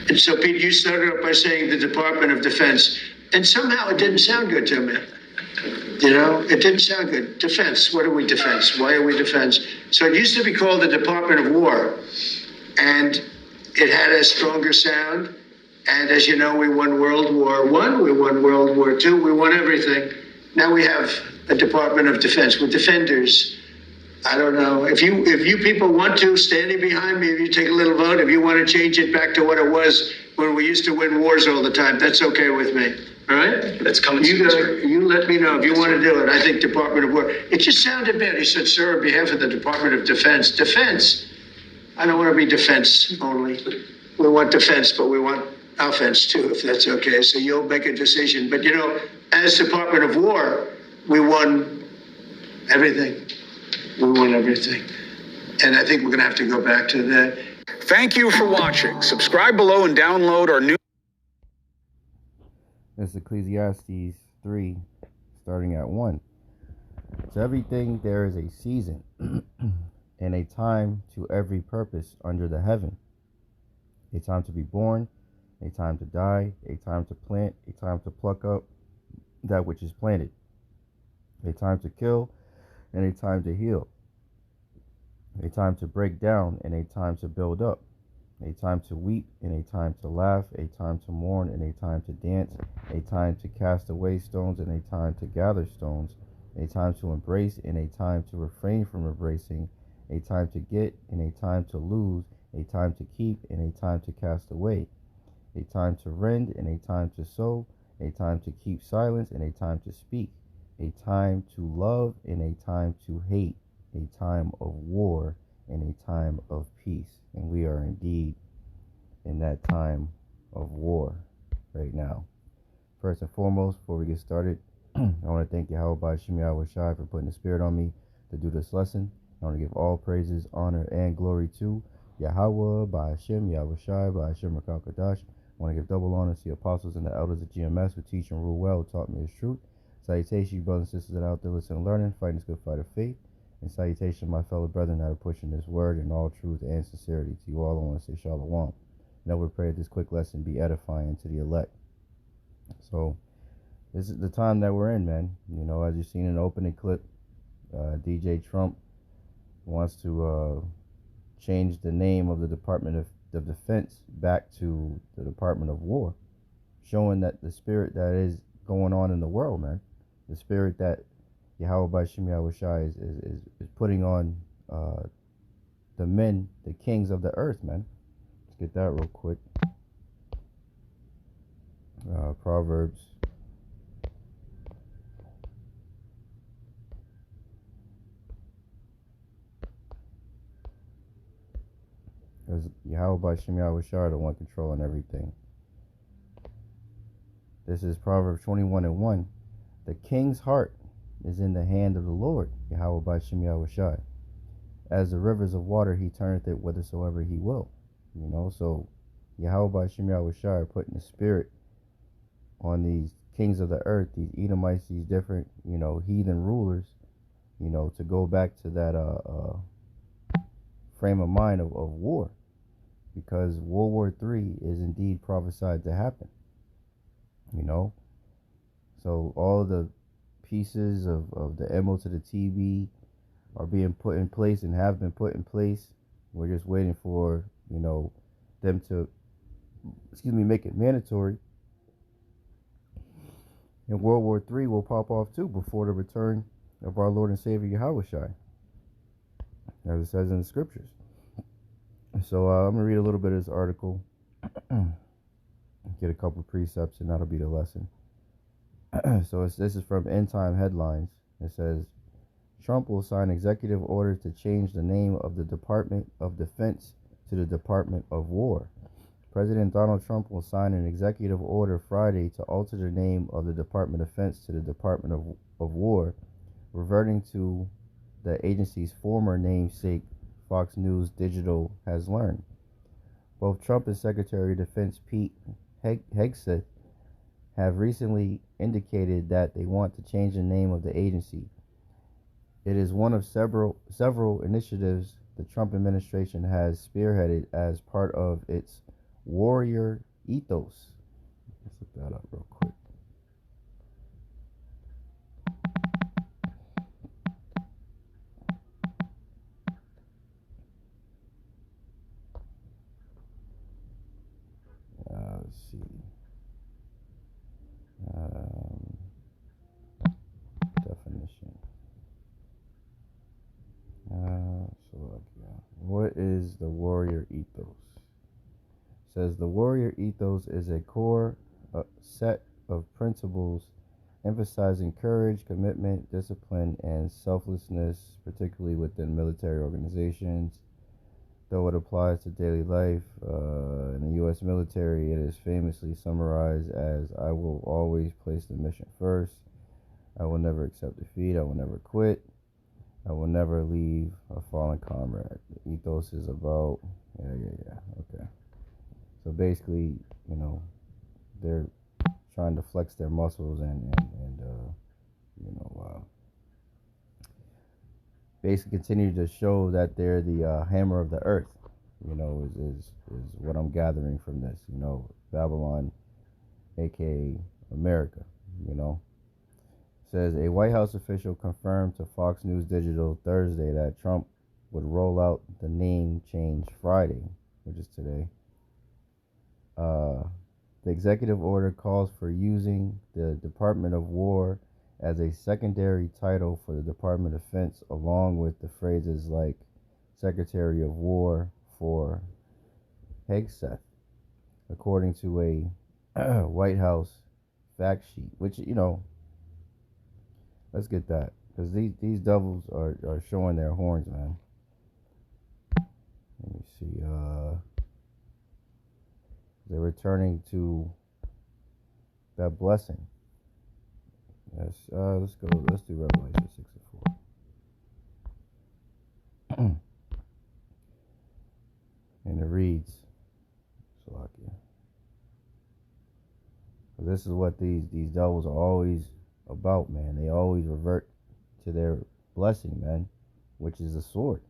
And so, Pete, you started off by saying the Department of Defense, and somehow it didn't sound good to me. You know, it didn't sound good. Defense, what are we defense? Why are we defense? So it used to be called the Department of War, and it had a stronger sound. And as you know, we won World War I, we won World War II, we won everything. Now we have a Department of Defense. We're defenders. I don't know. If you people want to, standing behind me, if you take a little vote, if you want to change it back to what it was when we used to win wars all the time, that's okay with me. All right? That's coming soon, sir. You let me know if you want to do it. I think Department of War. It just sounded bad. He said, sir, on behalf of the Department of Defense. Defense? I don't want to be defense only. We want defense, but we want offense too, if that's okay. So you'll make a decision. But, you know, as Department of War, we won everything. We won everything. And I think we're going to have to go back to that. Thank you for watching. Subscribe below and download our new... That's Ecclesiastes 3, starting at 1. To everything there is a season, and a time to every purpose under the heaven. A time to be born, a time to die, a time to plant, a time to pluck up that which is planted. A time to kill, and a time to heal. A time to break down, and a time to build up. A time to weep, and a time to laugh. A time to mourn, and a time to dance. A time to cast away stones, and a time to gather stones. A time to embrace, and a time to refrain from embracing. A time to get, and a time to lose. A time to keep, and a time to cast away. A time to rend, and a time to sow. A time to keep silence, and a time to speak. A time to love, and a time to hate. A time of war, and a time of peace. And we are indeed in that time of war right now. First and foremost, before we get started, I want to thank Yahawah, Bahasham, Yahawashi for putting the spirit on me to do this lesson. I want to give all praises, honor, and glory to Yahawah, Bahasham, Yahawashi, Bahasham, Rakakadash. I want to give double honor to the apostles and the elders of GMS who teach and rule well, who taught me the truth. Salutation, brothers and sisters that are out there listening and learning, fighting this good fight of faith. And salutation, my fellow brethren that are pushing this word in all truth and sincerity. To you all, I want to say shalom. And I would pray that this quick lesson be edifying to the elect. So, this is the time that we're in, man. You know, as you've seen in the opening clip, DJ Trump wants to change the name of the Department of Defense back to the Department of War, showing that the spirit that is going on in the world, man, the spirit that Yahawah Bahasham Yahawashi is putting on the men, the kings of the earth, man. Let's get that real quick. Proverbs. Because Yahawah Bahasham Yahawashi the one controlling everything. This is Proverbs 21:1. The king's heart is in the hand of the Lord, Yahawah Bahasham Yahawashi. As the rivers of water, he turneth it whithersoever he will. You know, so Yahawah Bahasham Yahawashi putting the spirit on these kings of the earth, these Edomites, these different, you know, heathen rulers, you know, to go back to that frame of mind of war. Because World War III is indeed prophesied to happen. You know, so all the pieces of the MO to the TB are being put in place and have been put in place. We're just waiting for, you know, them to, make it mandatory. And World War III will pop off too before the return of our Lord and Savior Yahawashi, as it says in the scriptures. So I'm going to read a little bit of this article, get a couple of precepts, and that'll be the lesson. So this is from End Time Headlines. It says, Trump will sign executive order to change the name of the Department of Defense to the Department of War. President Donald Trump will sign an executive order Friday to alter the name of the Department of Defense to the Department of War, reverting to the agency's former namesake, Fox News Digital has learned. Both Trump and Secretary of Defense Pete Hegseth have recently indicated that they want to change the name of the agency. It is one of several initiatives the Trump administration has spearheaded as part of its warrior ethos. Let's look that up real quick. Let's see. Definition. What is the warrior ethos? It says the warrior ethos is a core set of principles emphasizing courage, commitment, discipline, and selflessness, particularly within military organizations. Though it applies to daily life, in the U.S. military, it is famously summarized as, I will always place the mission first. I will never accept defeat. I will never quit. I will never leave a fallen comrade. The ethos is about, okay. So basically, they're trying to flex their muscles and basically continue to show that they're the hammer of the earth, is what I'm gathering from this, Babylon, aka America, Says a White House official confirmed to Fox News Digital Thursday that Trump would roll out the name change Friday, which is today. The executive order calls for using the Department of War as a secondary title for the Department of Defense, along with the phrases like Secretary of War for Hegseth, according to a White House fact sheet, which, let's get that, because these devils are showing their horns, man. Let me see. They're returning to that blessing. Yes. Let's go. Let's do Revelation 6 and 4. And it reads, Salakia. This is what these devils are always about, man. They always revert to their blessing, man, which is a sword.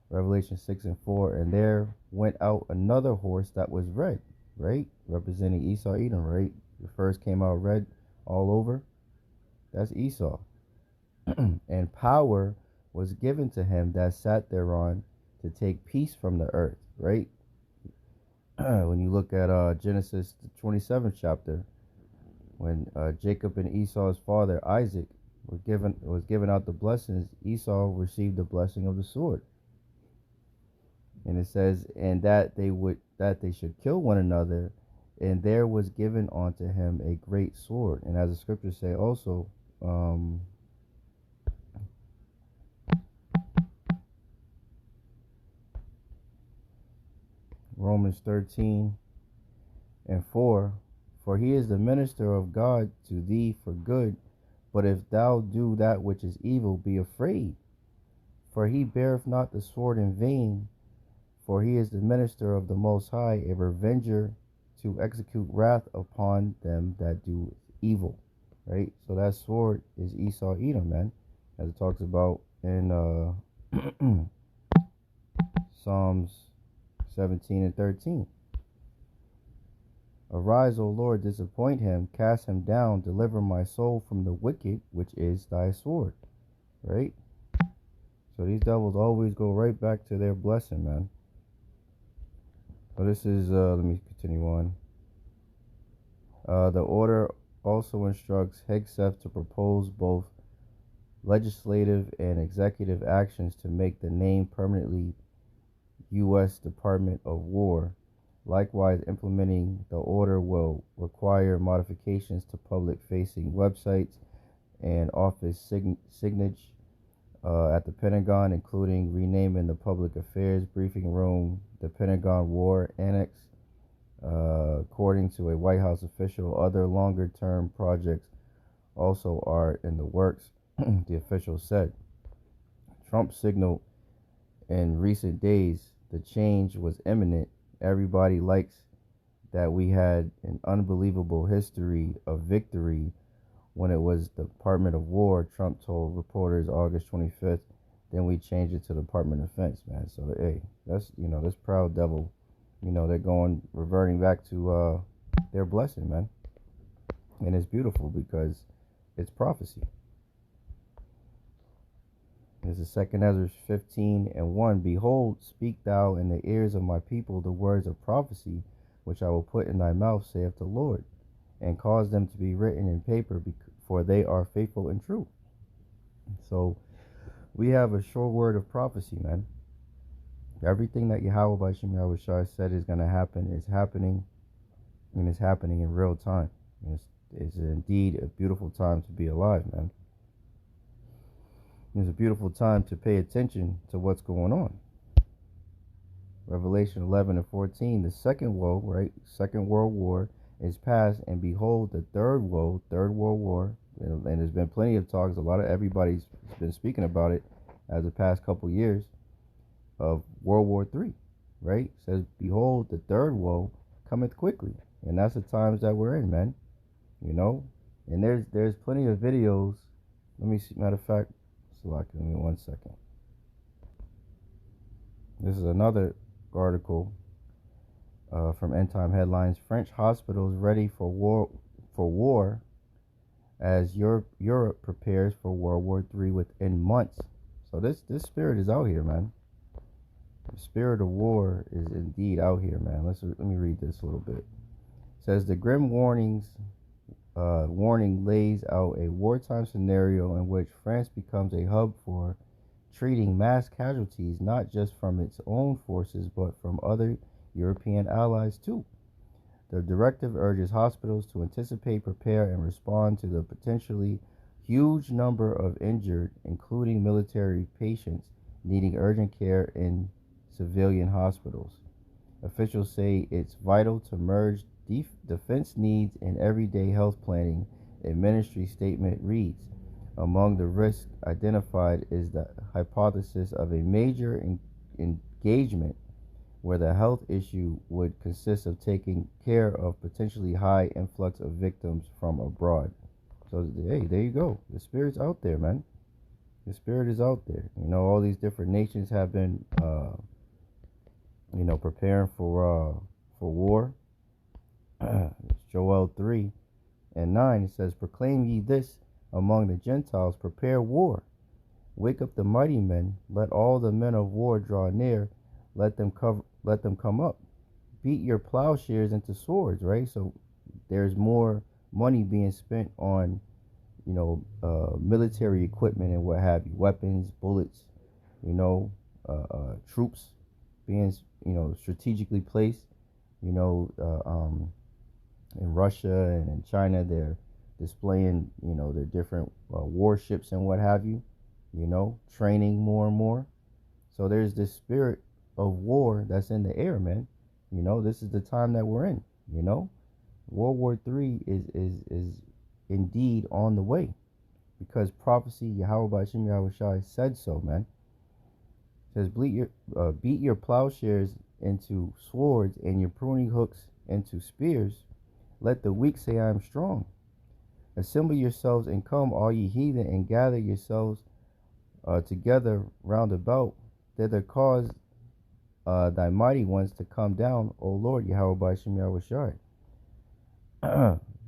Revelation 6 and 4. And there went out another horse that was red, right? Representing Esau, Edom, right? The first came out red all over. That's Esau. And power was given to him that sat thereon to take peace from the earth, right? When you look at Genesis, the 27th chapter, when Jacob and Esau's father Isaac was given out the blessings, Esau received the blessing of the sword. And it says, and that they should kill one another, and there was given unto him a great sword. And as the scriptures say also, Romans 13 and 4, for he is the minister of God to thee for good, but if thou do that which is evil, be afraid. For he beareth not the sword in vain, for he is the minister of the Most High, a revenger to execute wrath upon them that do evil. Right? So that sword is Esau, Edom, man, as it talks about in Psalms 17 and 13. Arise, O Lord, disappoint him, cast him down, deliver my soul from the wicked, which is thy sword. Right? So these devils always go right back to their blessing, man. So this is, let me continue on. The order also instructs Hegseth to propose both legislative and executive actions to make the name permanently U.S. Department of War. Likewise, implementing the order will require modifications to public-facing websites and office signage at the Pentagon, including renaming the Public Affairs Briefing Room the Pentagon War Annex. According to a White House official, other longer-term projects also are in the works, the official said. Trump signaled in recent days the change was imminent. Everybody likes that we had an unbelievable history of victory when it was the Department of War, Trump told reporters August 25th. Then we changed it to the Department of Defense, man. So, hey, that's, this proud devil, they're reverting back to their blessing, man. And it's beautiful because it's prophecy. This is 2 Ezra 15:1. Behold, speak thou in the ears of my people the words of prophecy, which I will put in thy mouth, saith the Lord, and cause them to be written in paper, for they are faithful and true. So we have a sure word of prophecy, man. Everything that Yahawah Bahasham Yahawashi said is going to happen is happening, and it's happening in real time. It's indeed a beautiful time to be alive, man. It's a beautiful time to pay attention to what's going on. Revelation 11:14, the second woe, right? Second World War is past, and behold, the third woe, Third World War, and there's been plenty of talks. Everybody's been speaking about it as the past couple years of World War III, right? It says, behold, the third woe cometh quickly, and that's the times that we're in, man. And there's plenty of videos. Let me see. Matter of fact. Give me 1 second. This is another article from End Time Headlines. French hospitals ready for war as Europe prepares for World War III within months. So this spirit is out here, man. The spirit of war is indeed out here, man. Let me read this a little bit. It says the grim warning lays out a wartime scenario in which France becomes a hub for treating mass casualties, not just from its own forces, but from other European allies too. The directive urges hospitals to anticipate, prepare, and respond to the potentially huge number of injured, including military patients needing urgent care in civilian hospitals. Officials say it's vital to merge defense needs and everyday health planning. A ministry statement reads, among the risks identified is the hypothesis of a major engagement where the health issue would consist of taking care of potentially high influx of victims from abroad. So, hey, there you go. The spirit's out there, man. The spirit is out there. All these different nations have been, preparing for war. Joel 3:9, it says, proclaim ye this among the Gentiles, prepare war, wake up the mighty men, let all the men of war draw near, let them come up, beat your plowshares into swords, right? So there's more money being spent on military equipment and what have you, weapons, bullets, troops being strategically placed. In Russia and in China, they're displaying, their different warships and what have you, training more and more. So there's this spirit of war that's in the air, man. This is the time that we're in, World War III is indeed on the way because prophecy, Yahawah Bahasham Yahawashi said so, man. It says, beat your plowshares into swords and your pruning hooks into spears. Let the weak say, I am strong. Assemble yourselves and come, all ye heathen, and gather yourselves together round about. Thither cause thy mighty ones to come down, O Lord, Yahawah Bahasham Yahawashi.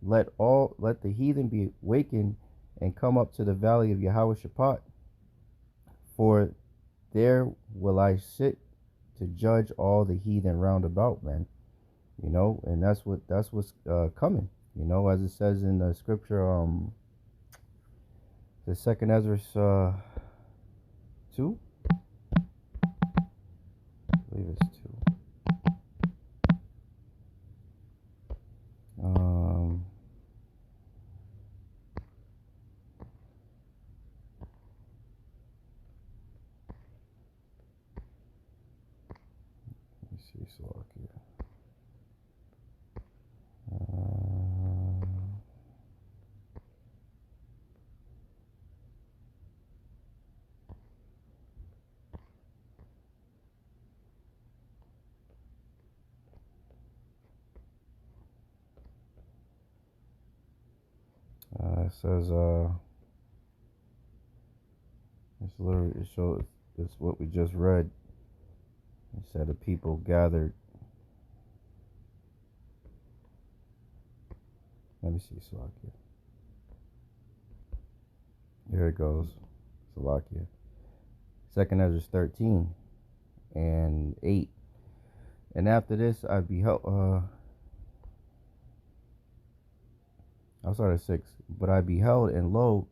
Let the heathen be wakened and come up to the valley of Yahawashi, for there will I sit to judge all the heathen round about, man. And that's what's coming. As it says in the scripture, the 2 Ezra 2, I believe it's 2. Let me see, Slovakia. It says, it's what we just read. It said the people gathered Let me see, Salakia. Here it goes. Salakia. 2nd Ezra 13 and 8. And after this I beheld, I'll start at 6. But I beheld, and lo,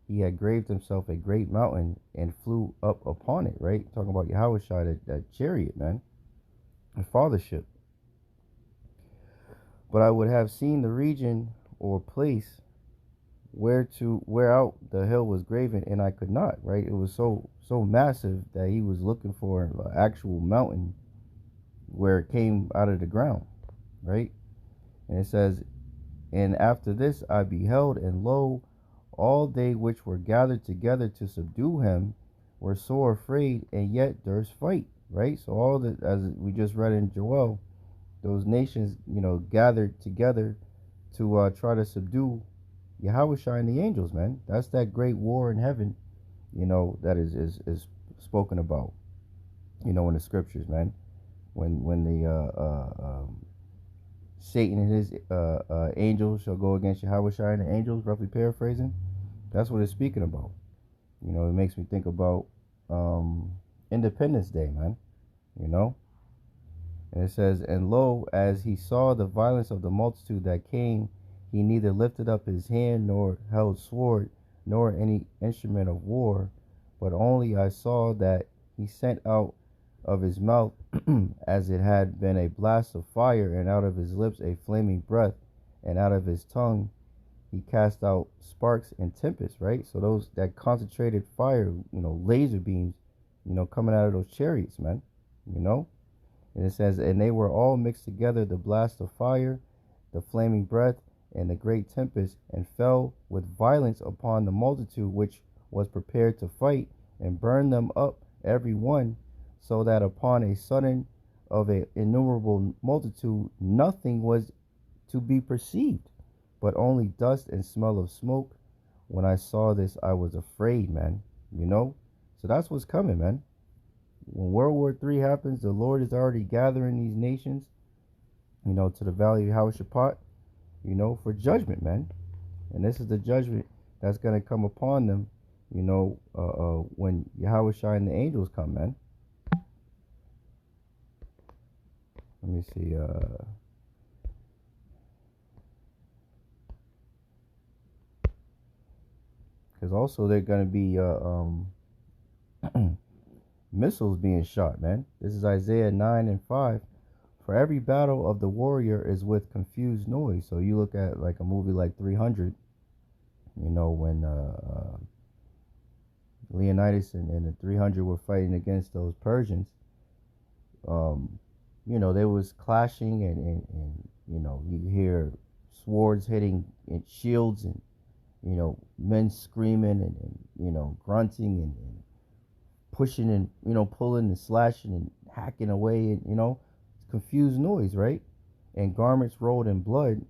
he had graved himself a great mountain and flew up upon it, right? Talking about Yahawashi, that chariot, man. A fathership. But I would have seen the region or place where out the hill was graven, and I could not, right? It was so massive that he was looking for an actual mountain where it came out of the ground, right? And it says, and after this I beheld, and lo, all they which were gathered together to subdue him were sore afraid, and yet durst fight, right? So all that, as we just read in Joel, those nations, gathered together to try to subdue Yahawashi and the angels, man. That's that great war in heaven, that is spoken about, in the scriptures, man. When the Satan and his angels shall go against Yahawashi and the angels, roughly paraphrasing, that's what it's speaking about. It makes me think about Independence Day, man. And it says, and lo, as he saw the violence of the multitude that came, he neither lifted up his hand, nor held sword, nor any instrument of war, but only I saw that he sent out of his mouth as it had been a blast of fire, and out of his lips a flaming breath, and out of his tongue he cast out sparks and tempests, right? So that concentrated fire, laser beams, coming out of those chariots, man, And it says, and they were all mixed together, the blast of fire, the flaming breath, and the great tempest, and fell with violence upon the multitude which was prepared to fight, and burned them up every one, so that upon a sudden of an innumerable multitude nothing was to be perceived, but only dust and smell of smoke. When I saw this, I was afraid, man. So that's what's coming, man. When World War III happens, the Lord is already gathering these nations, to the valley of Yahawashi, for judgment, man. And this is the judgment that's going to come upon them, when Yahawashi and the angels come, man. Let me see. Because also they're going to be missiles being shot, man. This is Isaiah 9 and 5. For every battle of the warrior is with confused noise. So you look at like a movie like 300, when Leonidas and the 300 were fighting against those Persians. They was clashing, and you hear swords hitting and shields, and men screaming and grunting and pushing and pulling and slashing and hacking away, and it's confused noise, right? And garments rolled in blood.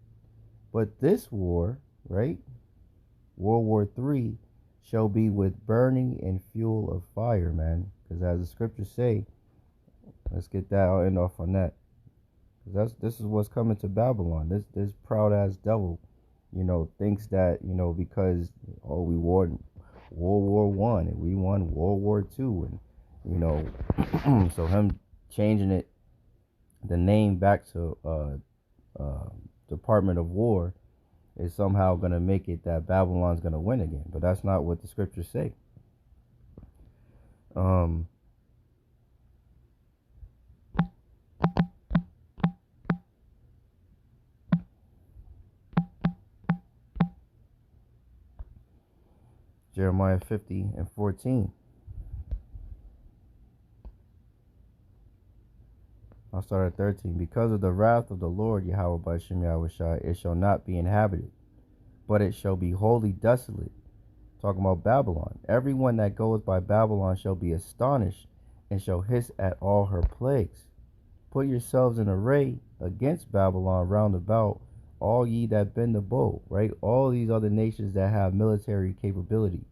But this war, right, World War III, shall be with burning and fuel of fire, man. Because as the scriptures say, let's get that. I'll end off on that. Because this is what's coming to Babylon. This proud ass devil, thinks that because we won World War I and we won World War II, and so him changing the name back to Department of War is somehow going to make it that Babylon's going to win again. But that's not what the scriptures say. Jeremiah 50 and 14. I'll start at 13. Because of the wrath of the Lord, Yahawah Bahasham Yahawashi, it shall not be inhabited, but it shall be wholly desolate. Talking about Babylon. Everyone that goeth by Babylon shall be astonished, and shall hiss at all her plagues. Put yourselves in array against Babylon round about, all ye that bend the bow, right? All these other nations that have military capability,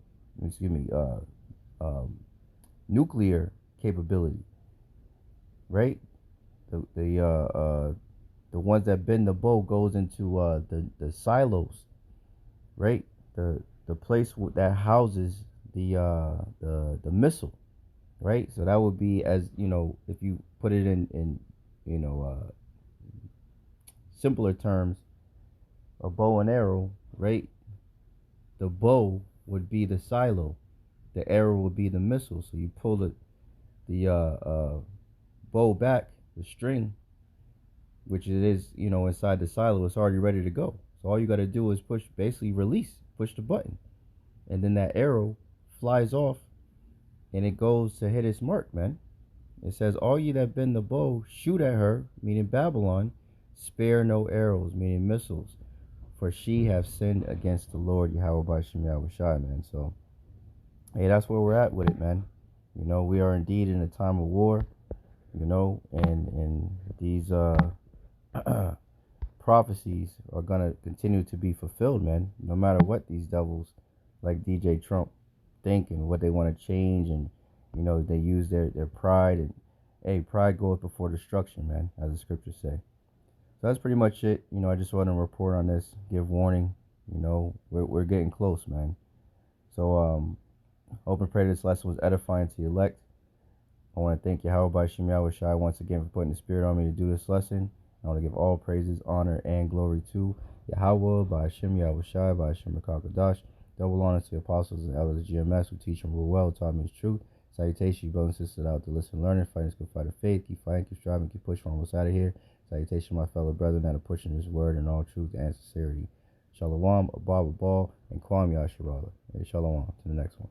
nuclear capability, right? The the ones that bend the bow goes into the silos, right? The place that houses the missile, right? So that would be, as you know, if you put it in you know simpler terms, a bow and arrow, right? The bow would be the silo, the arrow would be the missile. So you pull the bow back, the string, which it is, inside the silo, it's already ready to go. So all you got to do is basically release, push the button, and then that arrow flies off, and it goes to hit its mark, man. It says, all ye that bend the bow, shoot at her, meaning Babylon, spare no arrows, meaning missiles, for she have sinned against the Lord, Yahawah Bahasham Yahawashi, man. So, hey, that's where we're at with it, man. We are indeed in a time of war, and these prophecies are going to continue to be fulfilled, man, no matter what these devils like DJ Trump think and what they want to change. And they use their pride, and hey, pride goeth before destruction, man, as the scriptures say. So that's pretty much it. I just want to report on this, give warning. We're getting close, man. So hope and pray this lesson was edifying to the elect. I want to thank Yahawah Bahasham Yahawashi once again for putting the spirit on me to do this lesson. I want to give all praises, honor, and glory to Yahawah Bahasham Yahawashi, Bahasham Rakakadash. Double honor to the apostles and elders of GMS who teach and rule well, taught me his truth. Salutation, brothers and sisters out to listen, learning, fighting this good fight of faith. Keep fighting, keep striving, keep pushing on what's out of here. Salutation, my fellow brethren that are pushing his word in all truth and sincerity. Shalom, Abba, Abba, and Kwam Yasharala. Hey, shalom. To the next one.